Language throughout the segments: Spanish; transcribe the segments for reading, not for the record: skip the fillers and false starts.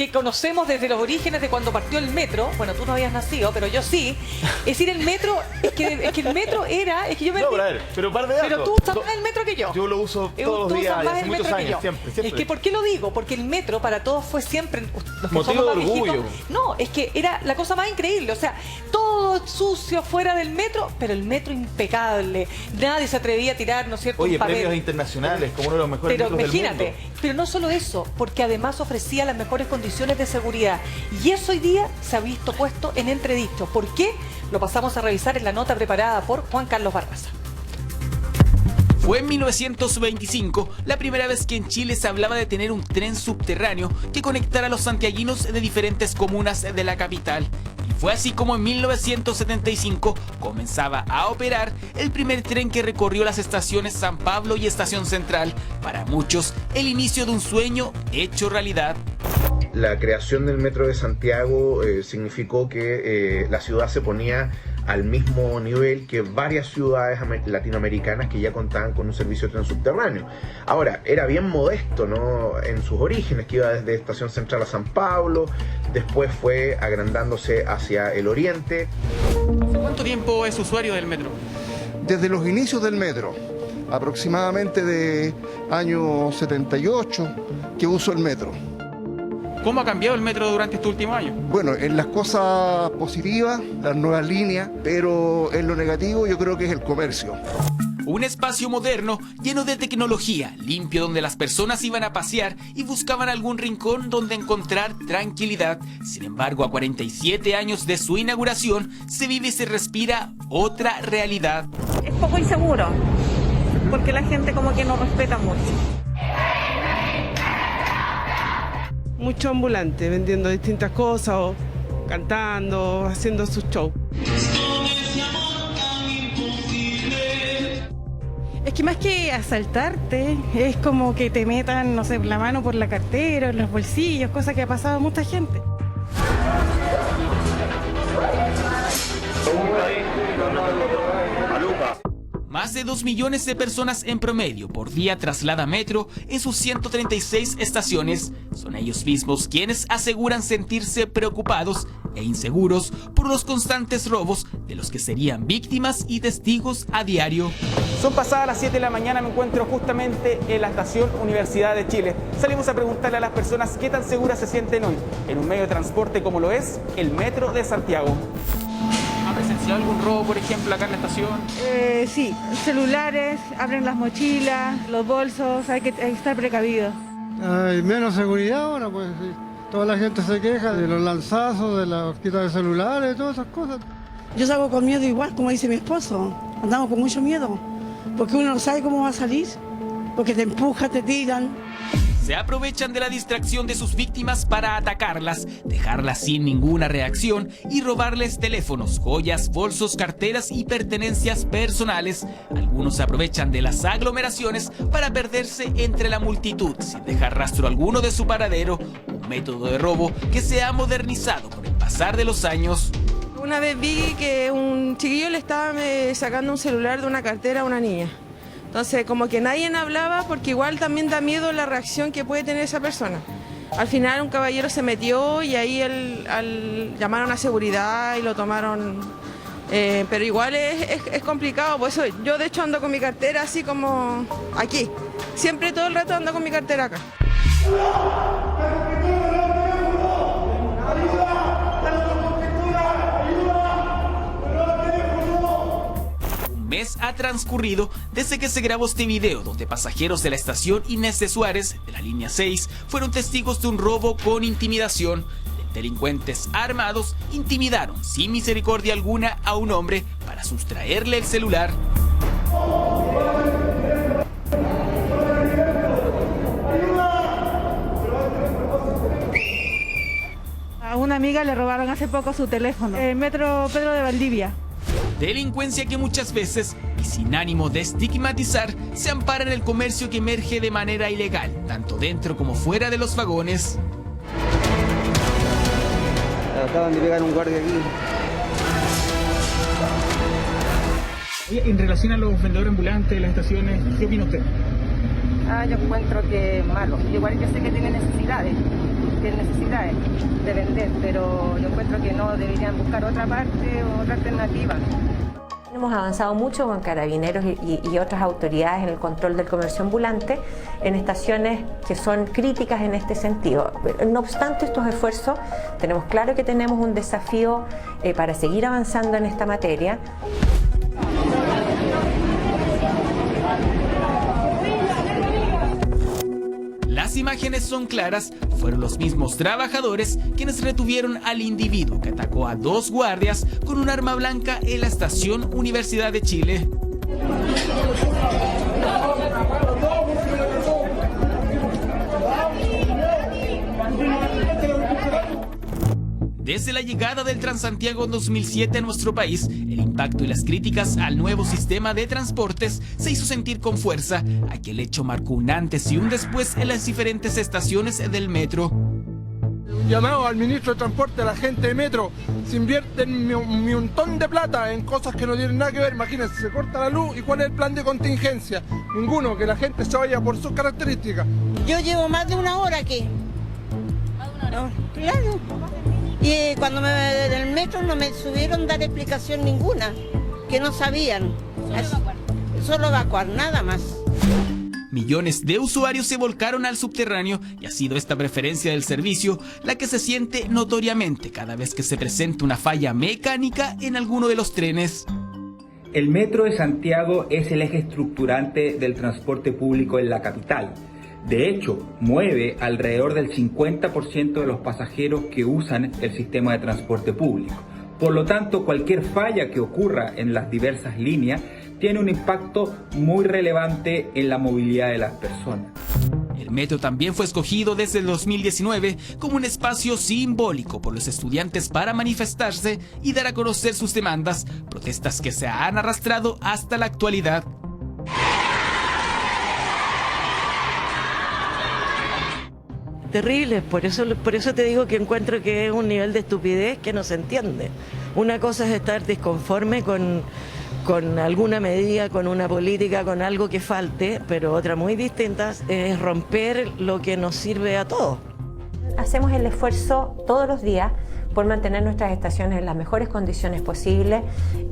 que conocemos desde los orígenes de cuando partió el metro. Bueno, tú no habías nacido, pero yo sí. Es decir, el metro, es que el metro era, es que yo me... No, pero par de datos. Pero tú usas más el metro que yo. Yo lo uso todos los días, hace muchos años, siempre. Es que, ¿por qué lo digo? Porque el metro para todos fue siempre... Los que motivo somos de más orgullo. viejitos, no, es que era la cosa más increíble. O sea, todo sucio fuera del metro, pero el metro impecable. Nadie se atrevía a tirar, ¿no es cierto? Oye, un papel. premios internacionales, como uno de los mejores Pero metros imagínate, del mundo. pero no solo eso, porque además ofrecía las mejores condiciones de seguridad. Y eso hoy día se ha visto puesto en entredicho. ¿Por qué? Lo pasamos a revisar en la nota preparada por Juan Carlos Barraza. Fue en 1925 la primera vez que en Chile se hablaba de tener un tren subterráneo que conectara a los santiaguinos de diferentes comunas de la capital. Y fue así como en 1975 comenzaba a operar el primer tren que recorrió las estaciones San Pablo y Estación Central. Para muchos, el inicio de un sueño hecho realidad. La creación del Metro de Santiago significó que la ciudad se ponía al mismo nivel que varias ciudades latinoamericanas que ya contaban con un servicio de tren subterráneo. Ahora, era bien modesto, ¿no?, en sus orígenes, que iba desde Estación Central a San Pablo, después fue agrandándose hacia el oriente. ¿Cuánto tiempo es usuario del metro? Desde los inicios del metro, aproximadamente de año 78, que uso el metro. ¿Cómo ha cambiado el metro durante este último año? Bueno, en las cosas positivas, las nuevas líneas, pero en lo negativo yo creo que es el comercio. Un espacio moderno, lleno de tecnología, limpio, donde las personas iban a pasear y buscaban algún rincón donde encontrar tranquilidad. Sin embargo, a 47 años de su inauguración, se vive y se respira otra realidad. Es poco inseguro, porque la gente como que no respeta mucho. Mucho ambulante, vendiendo distintas cosas, o cantando, haciendo sus shows. Es que más que asaltarte, es como que te metan, no sé, la mano por la cartera, en los bolsillos, cosa que ha pasado a mucha gente. Más de 2 millones de personas en promedio por día traslada Metro en sus 136 estaciones. Son ellos mismos quienes aseguran sentirse preocupados e inseguros por los constantes robos de los que serían víctimas y testigos a diario. Son pasadas las 7 de la mañana, me encuentro justamente en la estación Universidad de Chile. Salimos a preguntarle a las personas qué tan seguras se sienten hoy en un medio de transporte como lo es el Metro de Santiago. ¿Ha presenciado algún robo, por ejemplo, acá en la estación? Sí, celulares, abren las mochilas, los bolsos, hay que estar precavidos. Hay menos seguridad ahora, pues sí. Toda la gente se queja de los lanzazos, de la quita de celulares, todas esas cosas. Yo salgo con miedo igual, como dice mi esposo. Andamos con mucho miedo, porque uno no sabe cómo va a salir, porque te empujan, te tiran. Se aprovechan de la distracción de sus víctimas para atacarlas, dejarlas sin ninguna reacción y robarles teléfonos, joyas, bolsos, carteras y pertenencias personales. Algunos se aprovechan de las aglomeraciones para perderse entre la multitud sin dejar rastro alguno de su paradero, un método de robo que se ha modernizado con el pasar de los años. Una vez vi que un chiquillo le estaba sacando un celular de una cartera a una niña. Entonces, como que nadie hablaba porque igual también da miedo la reacción que puede tener esa persona. Al final un caballero se metió y ahí llamaron a seguridad y lo tomaron. Pero igual es complicado, por eso yo de hecho ando con mi cartera así como aquí. Siempre todo el rato ando con mi cartera acá. Mes ha transcurrido desde que se grabó este video donde pasajeros de la estación Inés de Suárez, de la línea 6, fueron testigos de un robo con intimidación. Delincuentes armados intimidaron sin misericordia alguna a un hombre para sustraerle el celular. A una amiga le robaron hace poco su teléfono, el metro Pedro de Valdivia. Delincuencia que muchas veces, y sin ánimo de estigmatizar, se ampara en el comercio que emerge de manera ilegal, tanto dentro como fuera de los vagones. Acaban de pegar un guardia aquí. En relación a los vendedores ambulantes de las estaciones, ¿qué opina usted? Yo encuentro que es malo. Igual que sé que tiene necesidades de vender, pero yo encuentro que no deberían buscar otra parte o otra alternativa. Hemos avanzado mucho con Carabineros y otras autoridades en el control del comercio ambulante en estaciones que son críticas en este sentido. No obstante estos esfuerzos, tenemos claro que tenemos un desafío para seguir avanzando en esta materia. Las imágenes son claras, fueron los mismos trabajadores quienes retuvieron al individuo que atacó a 2 guardias con un arma blanca en la estación Universidad de Chile. Desde la llegada del Transantiago en 2007 a nuestro país, el impacto y las críticas al nuevo sistema de transportes se hizo sentir con fuerza. Aquel hecho marcó un antes y un después en las diferentes estaciones del metro. Un llamado al ministro de Transporte, a la gente de metro, se invierten un montón de plata en cosas que no tienen nada que ver. Imagínense, se corta la luz y ¿cuál es el plan de contingencia? Ninguno, que la gente se vaya por sus características. Yo llevo más de una hora aquí. No, claro. Y cuando del metro no me subieron a dar explicación ninguna, que no sabían. Solo evacuar, nada más. Millones de usuarios se volcaron al subterráneo y ha sido esta preferencia del servicio la que se siente notoriamente cada vez que se presenta una falla mecánica en alguno de los trenes. El Metro de Santiago es el eje estructurante del transporte público en la capital. De hecho, mueve alrededor del 50% de los pasajeros que usan el sistema de transporte público. Por lo tanto, cualquier falla que ocurra en las diversas líneas tiene un impacto muy relevante en la movilidad de las personas. El metro también fue escogido desde el 2019 como un espacio simbólico por los estudiantes para manifestarse y dar a conocer sus demandas, protestas que se han arrastrado hasta la actualidad. Terrible, por eso te digo que encuentro que es un nivel de estupidez que no se entiende. Una cosa es estar disconforme con alguna medida, con una política, con algo que falte, pero otra muy distinta es romper lo que nos sirve a todos. Hacemos el esfuerzo todos los días por mantener nuestras estaciones en las mejores condiciones posibles,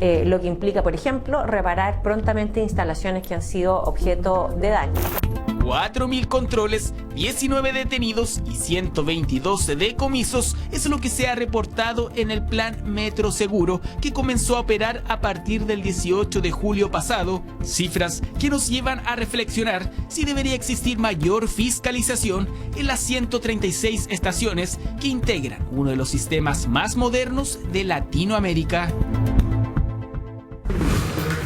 lo que implica, por ejemplo, reparar prontamente instalaciones que han sido objeto de daño. 4.000 controles, 19 detenidos y 122 decomisos es lo que se ha reportado en el plan Metro Seguro, que comenzó a operar a partir del 18 de julio pasado. Cifras que nos llevan a reflexionar si debería existir mayor fiscalización en las 136 estaciones que integran uno de los sistemas más modernos de Latinoamérica.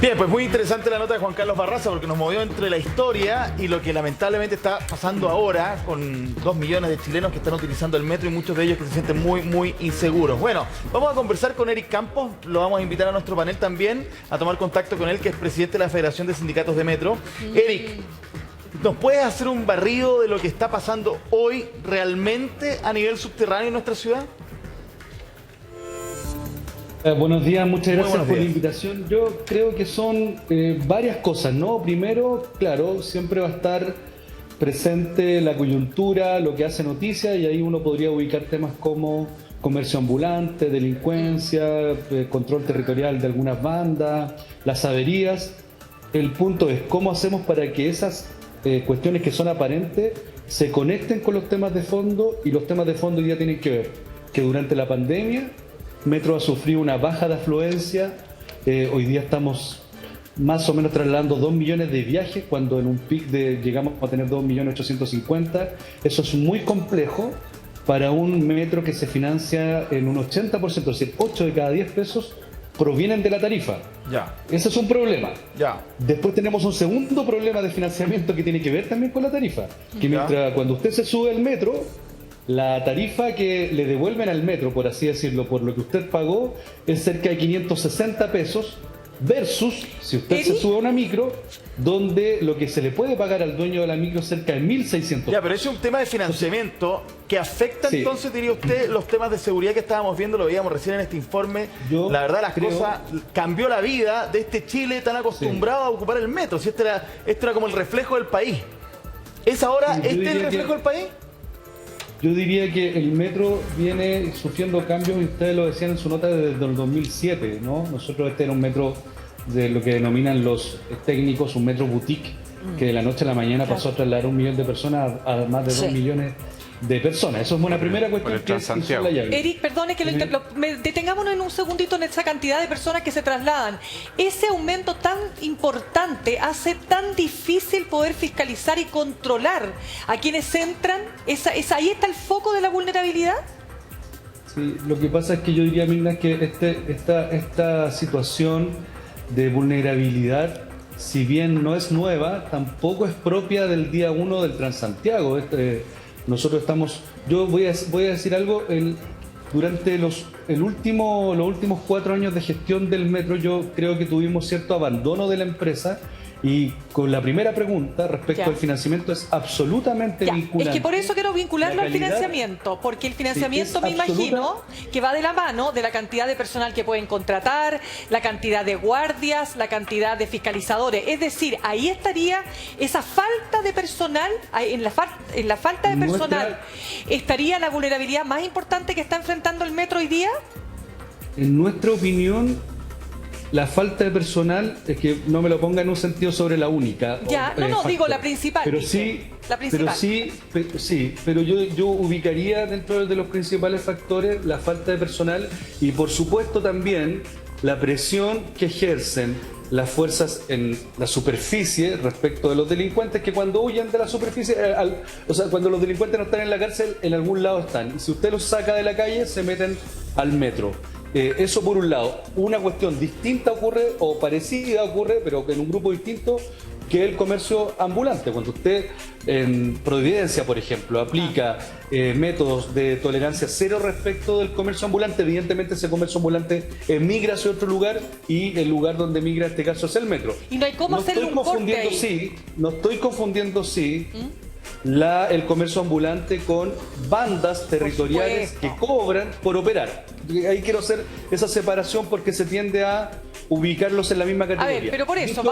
Bien, pues muy interesante la nota de Juan Carlos Barraza porque nos movió entre la historia y lo que lamentablemente está pasando ahora con 2 millones de chilenos que están utilizando el metro y muchos de ellos que se sienten muy inseguros. Bueno, vamos a conversar con Eric Campos, lo vamos a invitar a nuestro panel también, a tomar contacto con él, que es presidente de la Federación de Sindicatos de Metro. Eric, ¿nos puedes hacer un barrido de lo que está pasando hoy realmente a nivel subterráneo en nuestra ciudad? Buenos días, muchas gracias por la invitación. Yo creo que son varias cosas, ¿no? Primero, claro, siempre va a estar presente la coyuntura, lo que hace noticia, y ahí uno podría ubicar temas como comercio ambulante, delincuencia, control territorial de algunas bandas, las averías. El punto es cómo hacemos para que esas cuestiones que son aparentes se conecten con los temas de fondo, y los temas de fondo ya tienen que ver que durante la pandemia Metro ha sufrido una baja de afluencia. Hoy día estamos más o menos trasladando 2 millones de viajes, cuando en un pic llegamos a tener 2.850.000. Eso es muy complejo para un metro que se financia en un 80%, es decir, 8 de cada 10 pesos provienen de la tarifa. Ya. Ese es un problema. Ya. Después tenemos un segundo problema de financiamiento que tiene que ver también con la tarifa. Que mientras cuando usted se sube al metro, la tarifa que le devuelven al metro, por así decirlo, por lo que usted pagó, es cerca de 560 pesos, versus si usted se sube a una micro, donde lo que se le puede pagar al dueño de la micro es cerca de 1.600. Ya, pero ese es un tema de financiamiento que afecta, sí. Entonces, diría usted, los temas de seguridad que estábamos viendo, lo veíamos recién en este informe. La verdad, las cosas cambió la vida de este Chile tan acostumbrado a ocupar el metro. Si este era como el reflejo del país. ¿Es ahora Sí, el reflejo del país? Yo diría que el metro viene sufriendo cambios, y ustedes lo decían en su nota, desde el 2007, ¿no? Nosotros este era un metro de lo que denominan los técnicos, un metro boutique, que de la noche a la mañana pasó a trasladar 1 millón de personas a más de 2 millones de personas. Eso es una primera cuestión que hizo la llave. Eric, perdone que detengámonos en un segundito en esa cantidad de personas que se trasladan. Ese aumento tan importante hace tan difícil poder fiscalizar y controlar a quienes entran. ¿Ahí está el foco de la vulnerabilidad? Sí, lo que pasa es que yo diría, Mirna, que esta situación de vulnerabilidad, si bien no es nueva, tampoco es propia del día 1 del Transantiago. Nosotros estamos, yo voy a decir algo, durante los últimos 4 años de gestión del metro, yo creo que tuvimos cierto abandono de la empresa, y con la primera pregunta respecto al financiamiento es absolutamente vinculante. Es que por eso quiero vincularlo al financiamiento, porque el financiamiento me imagino que va de la mano de la cantidad de personal que pueden contratar, la cantidad de guardias, la cantidad de fiscalizadores. Es decir, ahí estaría esa falta de personal, en la falta de personal, ¿estaría la vulnerabilidad más importante que está enfrentando el metro hoy día? En nuestra opinión, la falta de personal, es que no me lo ponga en un sentido sobre la única. Digo la principal. Pero sí, la principal. pero yo ubicaría dentro de los principales factores la falta de personal, y por supuesto también la presión que ejercen las fuerzas en la superficie respecto de los delincuentes, que cuando huyen de la superficie, cuando los delincuentes no están en la cárcel, en algún lado están. Y si usted los saca de la calle, se meten al metro. Eso por un lado. Una cuestión distinta ocurre, o parecida ocurre, pero en un grupo distinto, que el comercio ambulante. Cuando usted en Providencia, por ejemplo, aplica métodos de tolerancia cero respecto del comercio ambulante, evidentemente ese comercio ambulante migra hacia otro lugar, y el lugar donde migra en este caso es el metro. Y no hay cómo hacerle un corte ahí. No estoy confundiendo, el comercio ambulante con bandas territoriales que cobran por operar. Ahí quiero hacer esa separación, porque se tiende a ubicarlos en la misma categoría. A ver, pero por eso,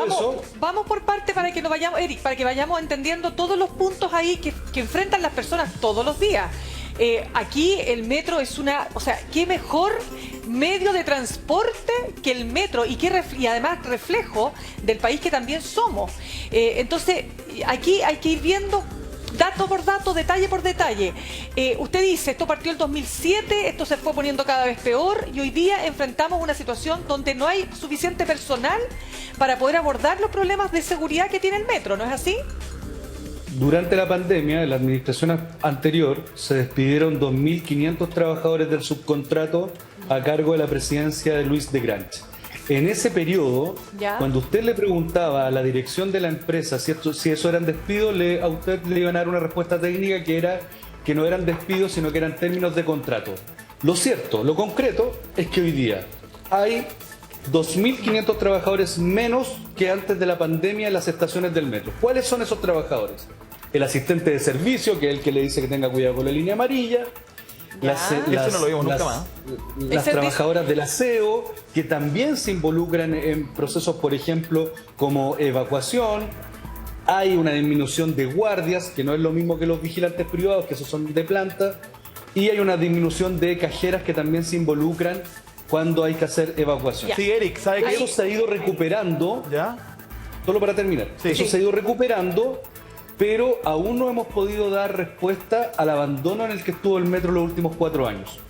vamos por parte para que nos vayamos, Eric, para que vayamos entendiendo todos los puntos ahí que enfrentan las personas todos los días. Aquí el metro es qué mejor medio de transporte que el metro, y además reflejo del país que también somos. Entonces, aquí hay que ir viendo dato por dato, detalle por detalle. Usted dice, esto partió el 2007, esto se fue poniendo cada vez peor, y hoy día enfrentamos una situación donde no hay suficiente personal para poder abordar los problemas de seguridad que tiene el metro, ¿no es así? Durante la pandemia, en la administración anterior, se despidieron 2.500 trabajadores del subcontrato a cargo de la presidencia de Luis de Granch. En ese periodo, cuando usted le preguntaba a la dirección de la empresa si eso eran despidos, a usted le iban a dar una respuesta técnica que era que no eran despidos, sino que eran términos de contrato. Lo cierto, lo concreto, es que hoy día hay 2.500 trabajadores menos que antes de la pandemia en las estaciones del metro. ¿Cuáles son esos trabajadores? El asistente de servicio, que es el que le dice que tenga cuidado con la línea amarilla. Eso no lo vimos nunca más. Las trabajadoras del aseo, que también se involucran en procesos, por ejemplo, como evacuación. Hay una disminución de guardias, que no es lo mismo que los vigilantes privados, que esos son de planta. Y hay una disminución de cajeras que también se involucran cuando hay que hacer evacuación. Sí, Eric, ¿sabe qué? Eso se ha ido recuperando. Solo para terminar. Eso se ha ido recuperando, pero aún no hemos podido dar respuesta al abandono en el que estuvo el metro los últimos 4 años.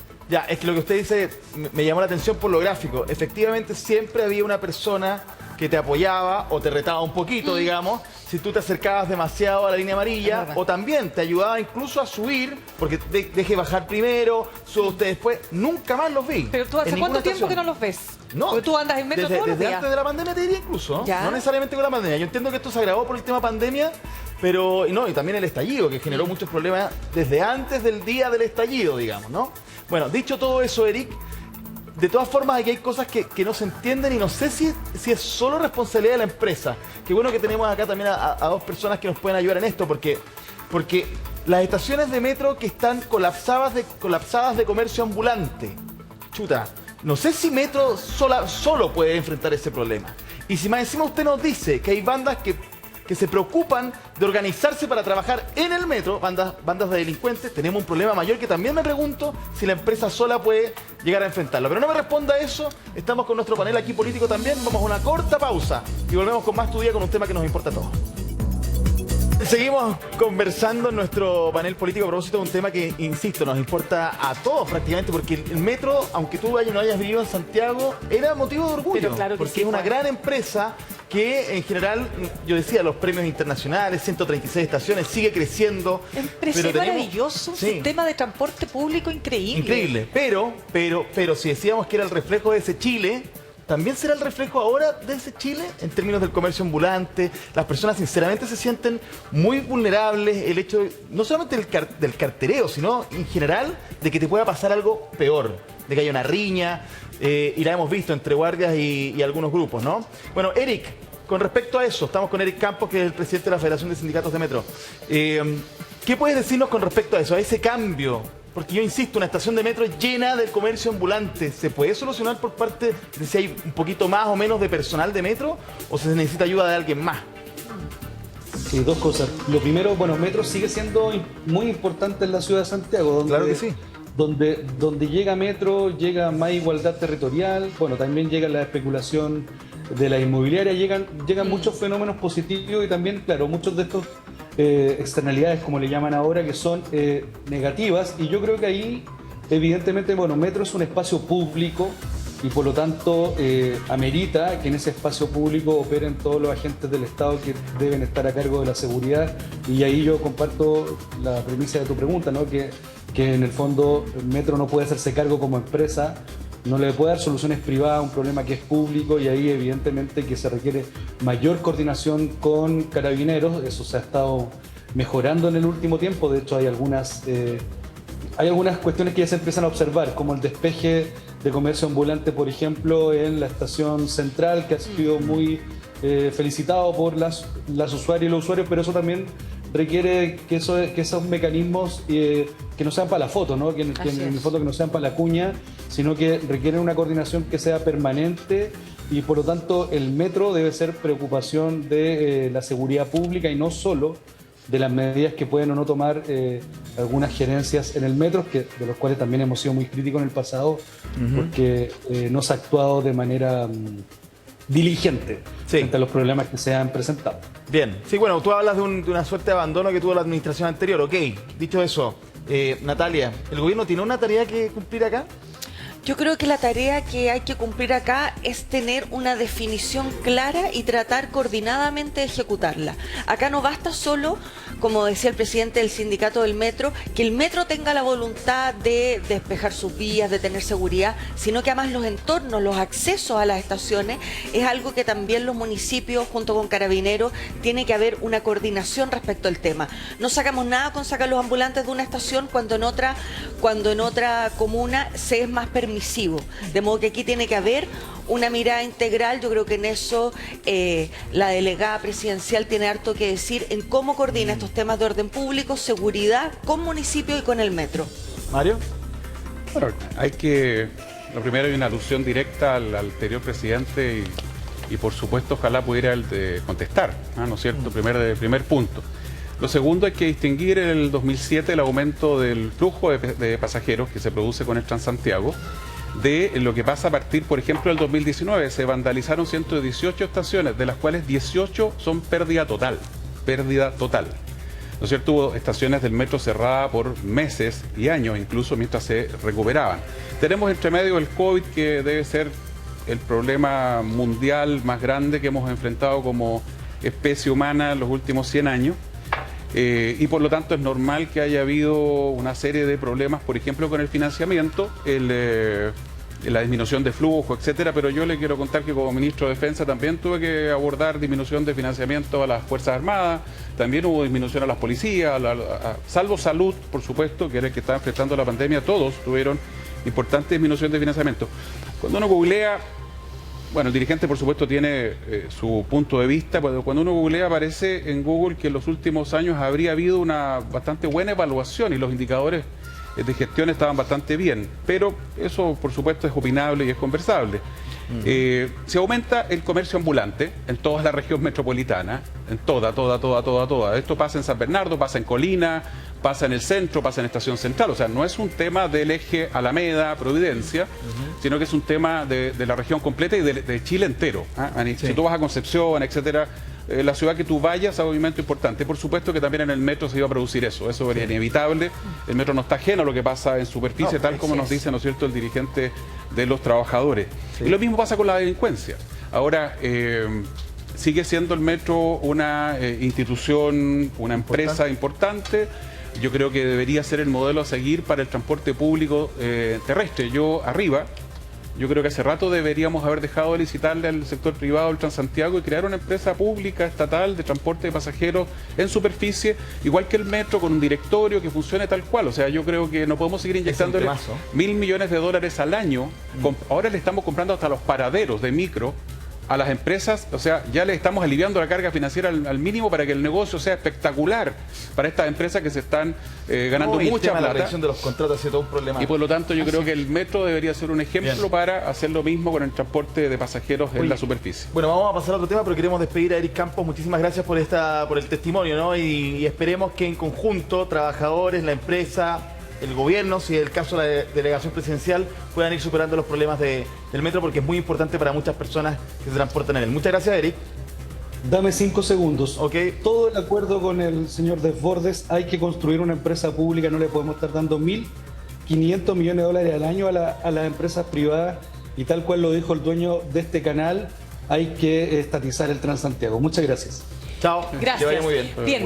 Es que lo que usted dice me llamó la atención por lo gráfico. Efectivamente, siempre había una persona que te apoyaba o te retaba un poquito, digamos, si tú te acercabas demasiado a la línea amarilla, o también te ayudaba incluso a subir, porque deje bajar primero, sube usted después. Nunca más los vi. Pero tú, ¿hace cuánto tiempo que no los ves? No, porque tú andas en metro todos los días. Desde antes de la pandemia, te diría incluso, no necesariamente con la pandemia. Yo entiendo que esto se agravó por el tema pandemia, pero y también el estallido, que generó muchos problemas desde antes del día del estallido, digamos, ¿no? Bueno, dicho todo eso, Eric, de todas formas aquí hay cosas que no se entienden, y no sé si es solo responsabilidad de la empresa. Qué bueno que tenemos acá también a 2 personas que nos pueden ayudar en esto, porque las estaciones de metro que están colapsadas de comercio ambulante, no sé si Metro solo puede enfrentar ese problema. Y si más encima usted nos dice que hay bandas que que se preocupan de organizarse para trabajar en el metro, bandas de delincuentes. Tenemos un problema mayor que también me pregunto si la empresa sola puede llegar a enfrentarlo. Pero no me responda eso, estamos con nuestro panel aquí político también, vamos a una corta pausa y volvemos con más Tu Día con un tema que nos importa a todos. Seguimos conversando en nuestro panel político a propósito de un tema que, insisto, nos importa a todos prácticamente, porque el metro, aunque tú no hayas vivido en Santiago, era motivo de orgullo, pero claro que porque sí, es una gran empresa que en general, yo decía, los premios internacionales, 136 estaciones, sigue creciendo. Es maravilloso, un sistema de transporte público increíble. Increíble, pero si decíamos que era el reflejo de ese Chile, también será el reflejo ahora de ese Chile en términos del comercio ambulante. Las personas sinceramente se sienten muy vulnerables, el hecho no solamente del cartereo, sino en general de que te pueda pasar algo peor, de que haya una riña, y la hemos visto entre guardias y algunos grupos, ¿no? Bueno, Eric, con respecto a eso, estamos con Eric Campos, que es el presidente de la Federación de Sindicatos de Metro. ¿Qué puedes decirnos con respecto a eso, a ese cambio? Porque yo insisto, una estación de metro llena del comercio ambulante, ¿se puede solucionar por parte de si hay un poquito más o menos de personal de metro o se necesita ayuda de alguien más? Sí, dos cosas. Lo primero, bueno, metro sigue siendo muy importante en la ciudad de Santiago. Donde, claro que sí. Donde llega metro, llega más igualdad territorial, bueno, también llega la especulación de la inmobiliaria, llegan muchos fenómenos positivos y también, claro, muchos de estos externalidades, como le llaman ahora, que son negativas, y yo creo que ahí, evidentemente, bueno, metro es un espacio público y por lo tanto amerita que en ese espacio público operen todos los agentes del Estado que deben estar a cargo de la seguridad, y ahí yo comparto la premisa de tu pregunta, ¿no? Que en el fondo Metro no puede hacerse cargo como empresa, no le puede dar soluciones privadas a un problema que es público, y ahí evidentemente que se requiere mayor coordinación con Carabineros. Eso se ha estado mejorando en el último tiempo. De hecho hay algunas cuestiones que ya se empiezan a observar, como el despeje de comercio ambulante, por ejemplo, en la estación central, que ha sido muy felicitado por las usuarias y los usuarios, pero eso también requiere que esos mecanismos que no sean para la foto, ¿no? que en el fondo que no sean para la cuña, sino que requieren una coordinación que sea permanente, y por lo tanto el metro debe ser preocupación de la seguridad pública y no solo de las medidas que pueden o no tomar algunas gerencias en el metro, de los cuales también hemos sido muy críticos en el pasado, porque no se ha actuado de manera diligente frente a los problemas que se han presentado. Bien, sí, bueno, tú hablas de una suerte de abandono que tuvo la administración anterior, ok. Dicho eso, Natalia, ¿el gobierno tiene una tarea que cumplir acá? Yo creo que la tarea que hay que cumplir acá es tener una definición clara y tratar coordinadamente de ejecutarla. Acá no basta solo, como decía el presidente del sindicato del metro, que el metro tenga la voluntad de despejar sus vías, de tener seguridad, sino que además los entornos, los accesos a las estaciones, es algo que también los municipios, junto con Carabineros, tiene que haber una coordinación respecto al tema. No sacamos nada con sacar los ambulantes de una estación cuando en otra comuna se es más permisivo. De modo que aquí tiene que haber una mirada integral. Yo creo que en eso la delegada presidencial tiene harto que decir en cómo coordina estos temas de orden público, seguridad, con municipio y con el metro. Mario. Bueno, lo primero, hay una alusión directa al anterior presidente y por supuesto ojalá pudiera contestar, ¿no es cierto? Primer punto. Lo segundo, hay que distinguir en el 2007 el aumento del flujo de pasajeros que se produce con el Transantiago de lo que pasa a partir, por ejemplo, del 2019. Se vandalizaron 118 estaciones, de las cuales 18 son pérdida total. ¿No es cierto? Hubo estaciones del metro cerradas por meses y años, incluso mientras se recuperaban. Tenemos entre medio el COVID, que debe ser el problema mundial más grande que hemos enfrentado como especie humana en los últimos 100 años. Y por lo tanto es normal que haya habido una serie de problemas, por ejemplo, con el financiamiento, la disminución de flujo, etcétera. Pero yo le quiero contar que como ministro de Defensa también tuve que abordar disminución de financiamiento a las Fuerzas Armadas, también hubo disminución a las policías, salvo salud, por supuesto, que era el que estaba enfrentando la pandemia. Todos tuvieron importante disminución de financiamiento. Cuando uno googlea, bueno, el dirigente por supuesto tiene su punto de vista, pero cuando uno googlea aparece en Google que en los últimos años habría habido una bastante buena evaluación y los indicadores de gestión estaban bastante bien, pero eso por supuesto es opinable y es conversable. Se aumenta el comercio ambulante en toda la región metropolitana, en toda. Esto pasa en San Bernardo, pasa en Colina, pasa en el centro, pasa en Estación Central. O sea, no es un tema del eje Alameda, Providencia, sino que es un tema de la región completa y de Chile entero. Si tú vas a Concepción, etcétera, la ciudad que tú vayas a un movimiento importante. Por supuesto que también en el metro se iba a producir eso es inevitable. El metro no está ajeno a lo que pasa en superficie, tal como nos dice, ¿no es cierto?, el dirigente de los trabajadores. Y lo mismo pasa con la delincuencia. Ahora, sigue siendo el metro una institución, una empresa importante. Yo creo que debería ser el modelo a seguir para el transporte público terrestre. Yo creo que hace rato deberíamos haber dejado de licitarle al sector privado el Transantiago y crear una empresa pública estatal de transporte de pasajeros en superficie, igual que el metro, con un directorio que funcione tal cual. O sea, yo creo que no podemos seguir inyectándole $1.000 millones al año. Ahora le estamos comprando hasta los paraderos de micro a las empresas, o sea, ya le estamos aliviando la carga financiera al mínimo para que el negocio sea espectacular para estas empresas que se están ganando mucha plata. La revisión de los contratos ha sido todo un problema. Y por lo tanto yo creo que el metro debería ser un ejemplo para hacer lo mismo con el transporte de pasajeros en la superficie. Bueno, vamos a pasar a otro tema, pero queremos despedir a Eric Campos. Muchísimas gracias por el testimonio, ¿no? Y esperemos que en conjunto, trabajadores, la empresa, el gobierno, si es el caso de la delegación presidencial, puedan ir superando los problemas del metro, porque es muy importante para muchas personas que se transportan en él. Muchas gracias, Eric. Dame 5 segundos. Todo el acuerdo con el señor Desbordes, hay que construir una empresa pública, no le podemos estar dando $1.500 millones al año a las empresas privadas, y tal cual lo dijo el dueño de este canal, hay que estatizar el Transantiago. Muchas gracias. Chao. Gracias. Que vaya muy bien.